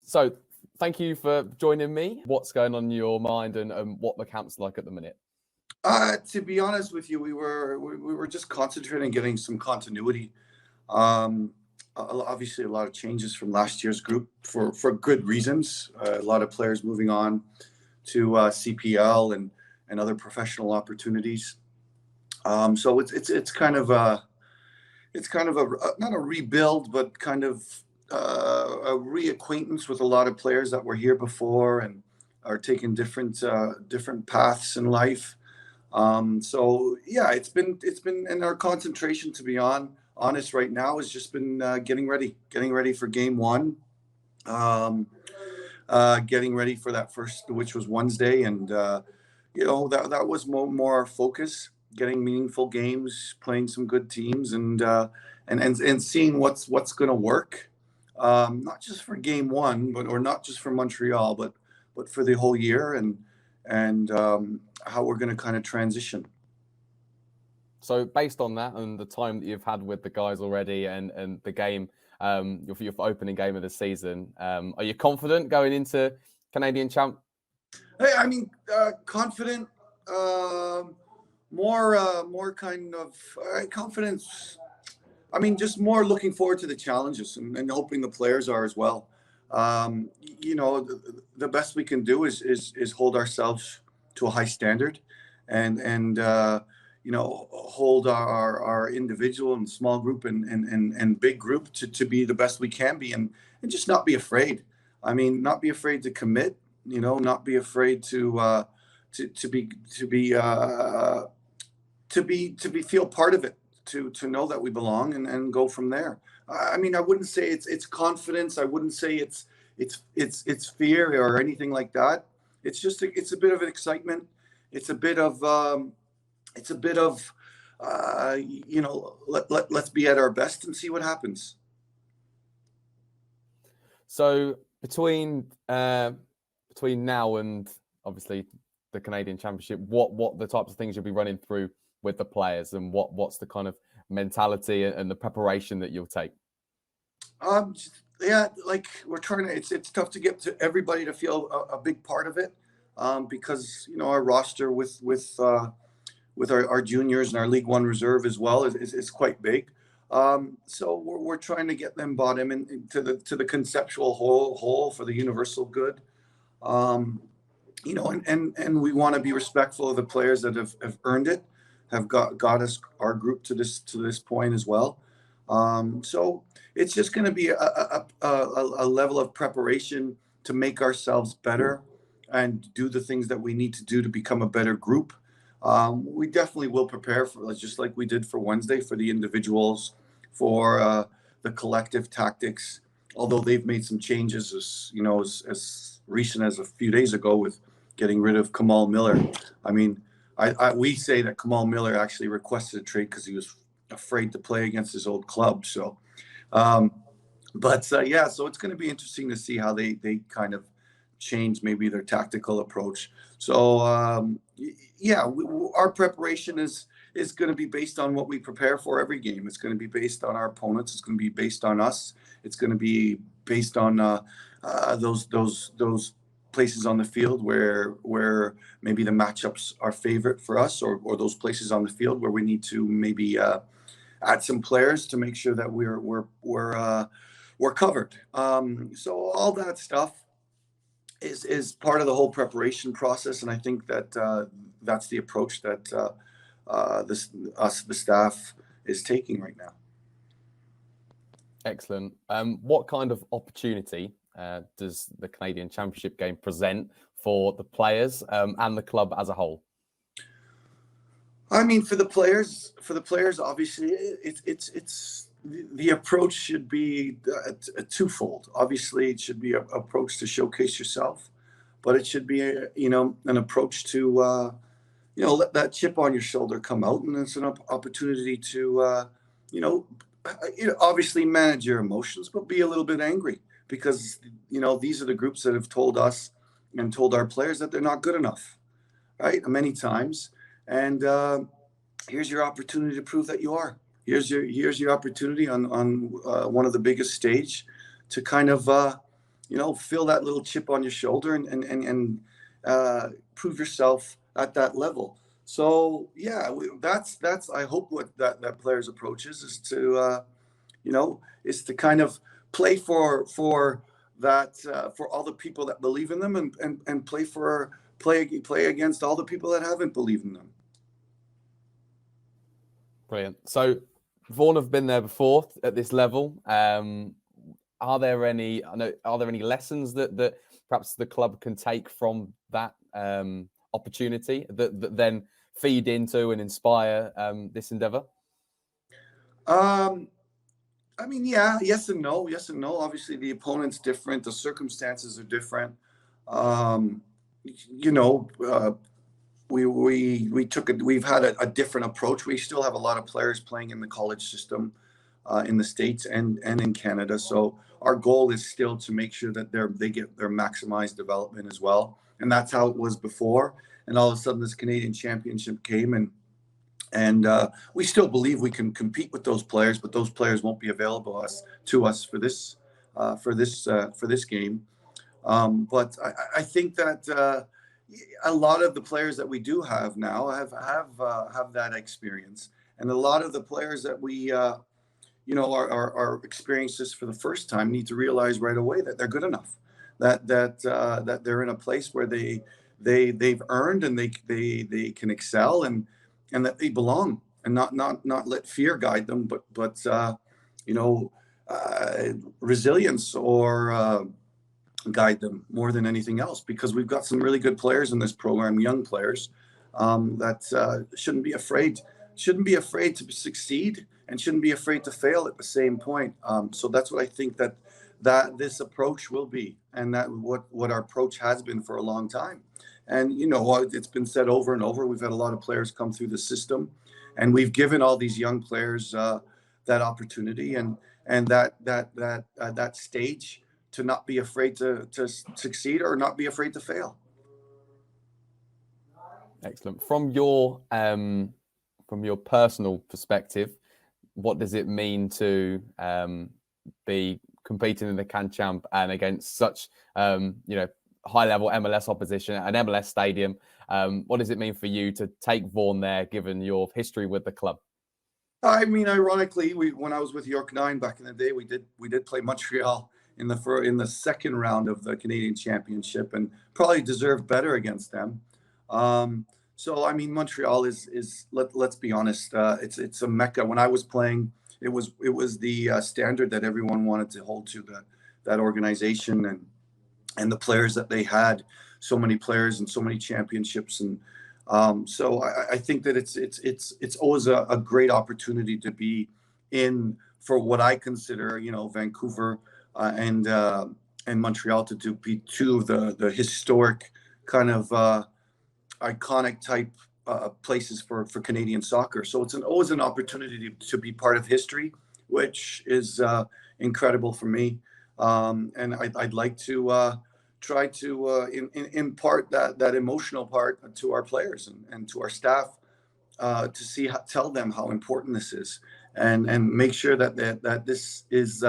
So thank you for joining me. What's going on in your mind and what the camp's like at the minute? To be honest with you, we were just concentrating on getting some continuity. Obviously, a lot of changes from last year's group for good reasons. A lot of players moving on to CPL and other professional opportunities. So it's kind of a not a rebuild, but kind of a reacquaintance with a lot of players that were here before and are taking different paths in life. So yeah, it's been and our concentration, to be honest right now, has just been getting ready for game one, getting ready for that first, which was Wednesday, and that was more our focus, getting meaningful games, playing some good teams, and seeing what's going to work, not just for game one, or not just for Montreal, but for the whole year, and how we're going to kind of transition. So based on that and the time that you've had with the guys already and the game, your opening game of the season, are you confident going into Canadian Champ? Hey, I mean, confident, more kind of confidence. I mean, just more looking forward to the challenges and hoping the players are as well. The best we can do is hold ourselves to a high standard, and hold our individual and small group and big group to be the best we can be, and just not be afraid. I mean, not be afraid to commit. Not be afraid to feel part of it. To know that we belong and go from there. I mean, I wouldn't say it's confidence. I wouldn't say it's fear or anything like that. It's just it's a bit of an excitement. It's a bit of let's be at our best and see what happens. So between now and obviously the Canadian Championship, what the types of things you'll be running through with the players, and what's the kind of mentality and the preparation that you'll take? Yeah, like we're trying to. It's tough to get to everybody to feel a big part of it, because our roster with our juniors and our League One reserve as well is quite big. So we're trying to get them bought into the conceptual whole for the universal good. And we want to be respectful of the players that have earned it, have got us, our group, to this point as well. So it's just going to be a level of preparation to make ourselves better and do the things that we need to do to become a better group. We definitely will prepare for, just like we did for Wednesday, for the individuals, for the collective tactics. Although they've made some changes, as recent as a few days ago, with getting rid of Kamal Miller. I mean, we say that Kamal Miller actually requested a trade because he was afraid to play against his old club. So, so it's going to be interesting to see how they kind of change maybe their tactical approach. So, our preparation is going to be based on what we prepare for every game. It's going to be based on our opponents. It's going to be based on us. It's going to be based on those places on the field where maybe the matchups are favorite for us, or those places on the field where we need to maybe add some players to make sure that we're covered. So all that stuff is part of the whole preparation process, and I think that that's the approach that the staff is taking right now. Excellent. What kind of opportunity does the Canadian Championship game present for the players and the club as a whole? I mean, for the players, obviously, it's the approach should be a twofold. Obviously, it should be an approach to showcase yourself, but it should be an approach to let that chip on your shoulder come out, and it's an opportunity to obviously manage your emotions, but be a little bit angry, because these are the groups that have told us and told our players that they're not good enough, right? Many times. And here's your opportunity to prove that you are. Here's your opportunity on one of the biggest stage to kind of feel that little chip on your shoulder and prove yourself at that level. So yeah, that's I hope what that player's approach is to is to kind of play for that for all the people that believe in them and play against all the people that haven't believed in them. Brilliant. So Vaughan have been there before at this level. Are there any lessons that perhaps the club can take from that opportunity that then feed into and inspire this endeavor? I mean, yeah, yes and no. Obviously, the opponent's different. The circumstances are different. Um, you know, we've had a different approach. We still have a lot of players playing in the college system in the States and in Canada. So our goal is still to make sure that they get their maximized development as well. And that's how it was before. And all of a sudden, this Canadian Championship came, and we still believe we can compete with those players, but those players won't be available to us for this game. But I think that a lot of the players that we do have now have that experience, and a lot of the players that we are experiencing this for the first time need to realize right away that they're good enough, that they're in a place where they've earned and they can excel and that they belong, and not let fear guide them, but resilience or guide them more than anything else, because we've got some really good players in this program, young players that shouldn't be afraid to succeed and shouldn't be afraid to fail at the same point. So that's what I think that this approach will be, and that what our approach has been for a long time. And it's been said over and over, we've had a lot of players come through the system, and we've given all these young players that opportunity and that stage to not be afraid to succeed or not be afraid to fail. Excellent. From your personal perspective, what does it mean to be competing in the Can Champ and against such high-level MLS opposition at an MLS stadium? What does it mean for you to take Vaughan there, given your history with the club? I mean, ironically, when I was with York 9 back in the day, we did play Montreal in the second round of the Canadian Championship, and probably deserved better against them. So I mean, Montreal is let's be honest, it's a mecca. When I was playing, it was the standard that everyone wanted to hold to, that organization and the players that they had, so many players and so many championships. And so I think that it's always a great opportunity to be in for what I consider, Vancouver and Montreal to be two of the historic kind of iconic type places for Canadian soccer. So it's always an opportunity to be part of history, which is incredible for me. And I'd like to try to impart that emotional part to our players and to our staff to tell them how important this is, and make sure that this is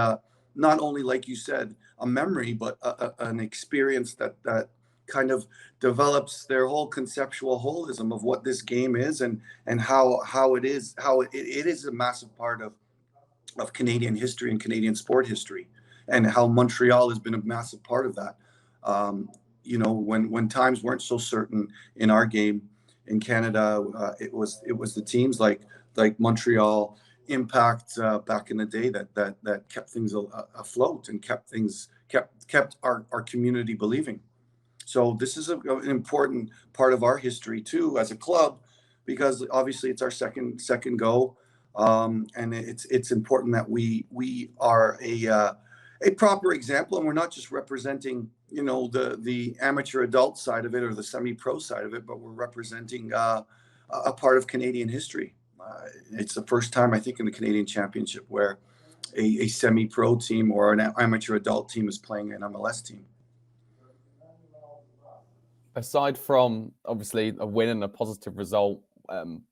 not only, like you said, a memory, but an experience that kind of develops their whole conceptual holism of what this game is and how it is a massive part of Canadian history and Canadian sport history, and how Montreal has been a massive part of that. When times weren't so certain in our game in Canada, it was the teams like Montreal, Impact back in the day that kept things afloat and kept our community believing. So this is an important part of our history too as a club, because obviously it's our second go, and it's important that we are a proper example, and we're not just representing the amateur adult side of it or the semi-pro side of it, but we're representing a part of Canadian history. It's the first time, I think, in the Canadian Championship where a semi-pro team or an amateur adult team is playing an MLS team. Aside from obviously a win and a positive result,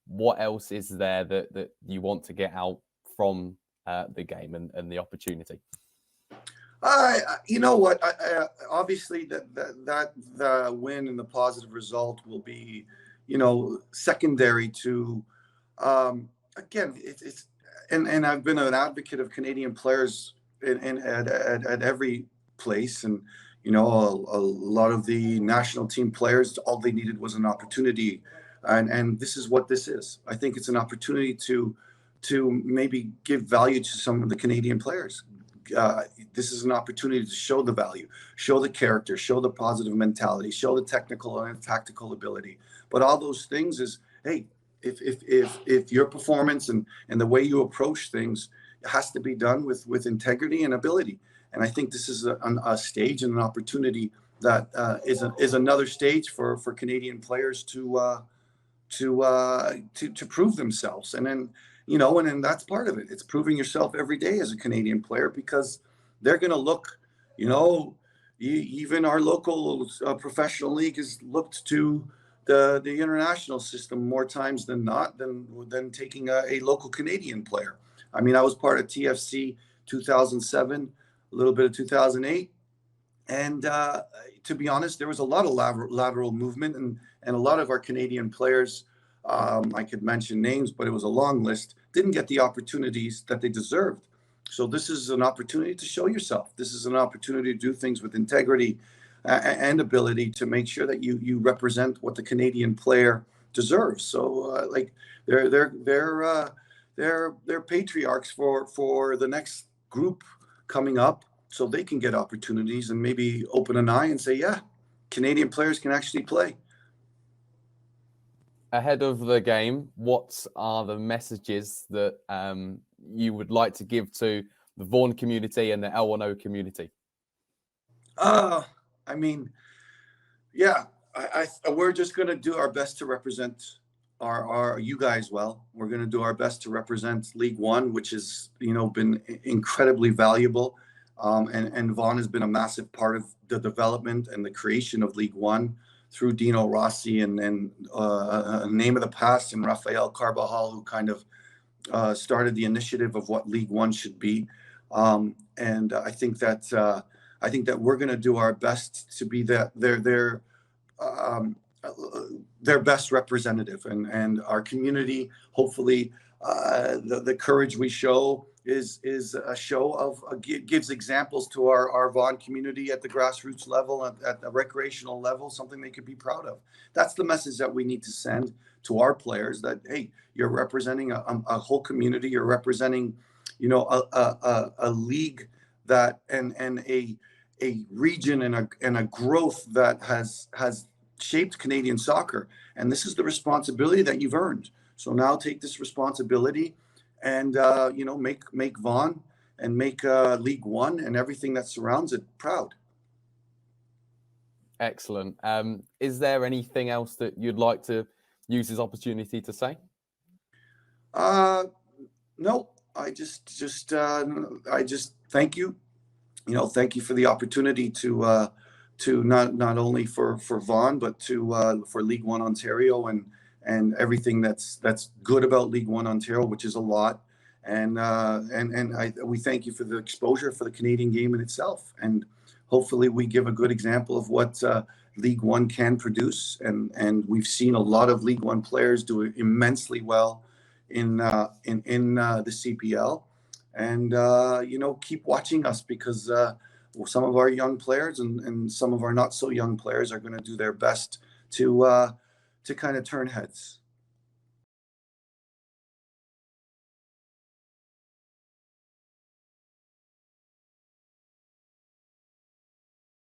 what else is there that you want to get out from the game and the opportunity? You know what? Obviously, that the win and the positive result will be, secondary to. Again, it's and I've been an advocate of Canadian players at every place, and a lot of the national team players, all they needed was an opportunity, and this is what this is. I think it's an opportunity to maybe give value to some of the Canadian players. This is an opportunity to show the value, show the character, show the positive mentality, show the technical and tactical ability. But all those things is, hey, if your performance and the way you approach things has to be done with integrity and ability. And I think this is a stage and an opportunity that is another stage for Canadian players to prove themselves. And then and then that's part of it. It's proving yourself every day as a Canadian player, because they're going to look, even our local professional league has looked to the international system more times than not than taking a local Canadian player. I mean, I was part of TFC 2007, a little bit of 2008. And to be honest, there was a lot of lateral movement, and a lot of our Canadian players, I could mention names, but it was a long list, didn't get the opportunities that they deserved. So this is an opportunity to show yourself. This is an opportunity to do things with integrity and ability to make sure that you represent what the Canadian player deserves. So they're patriarchs for the next group coming up, so they can get opportunities and maybe open an eye and say, yeah, Canadian players can actually play. Ahead of the game, what are the messages that you would like to give to the Vaughan community and the L1O community? I mean, yeah, we're just going to do our best to represent our you guys well. We're going to do our best to represent League One, which has been incredibly valuable, and Vaughan has been a massive part of the development and the creation of League One through Dino Rossi and a name of the past, and Rafael Carbajal, who kind of started the initiative of what League One should be. And I think that we're going to do our best to be their best representative, and our community. Hopefully, the courage we show is a show of gives examples to our Vaughan community at the grassroots level, at the recreational level, something they could be proud of. That's the message that we need to send to our players, that hey, you're representing a whole community, you're representing a league that and a region and a growth that has shaped Canadian soccer, and this is the responsibility that you've earned. So now take this responsibility and make Vaughan and make League One and everything that surrounds it proud. Excellent. Is there anything else that you'd like to use this opportunity to say? No, I just thank you. Thank you for the opportunity to not only for Vaughan, but for League1 Ontario and everything that's good about League1 Ontario, which is a lot. And we thank you for the exposure for the Canadian game in itself. And hopefully we give a good example of what League One can produce. And we've seen a lot of League One players do immensely well in the CPL. And keep watching us, because some of our young players and some of our not so young players are going to do their best to kind of turn heads.